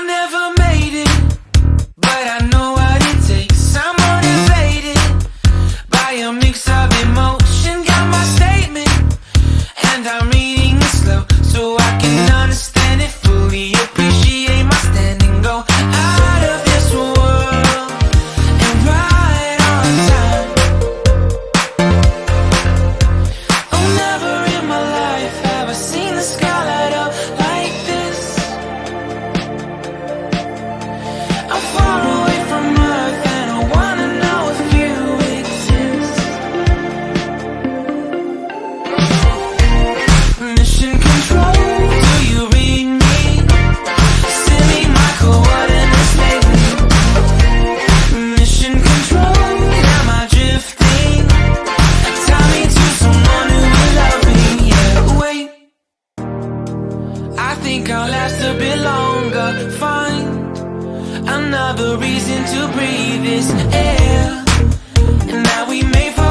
never made it, but I know what it takes. I'm motivated by a mix of emotion. Got my statement, and I'm reading it slow so I can understand it fully. Appreciate my standing, go out of this world and right on time. Oh, never in my life have I seen the sky light up like this. I'm far away from Earth and I wanna know if you exist. Mission control, do you read me? Send me my coordinates lately. Mission control, am I drifting? Tie me to someone who will love me. Yeah, wait, I think I'll last a bit longer. Find another reason to breathe this air, and now we may fall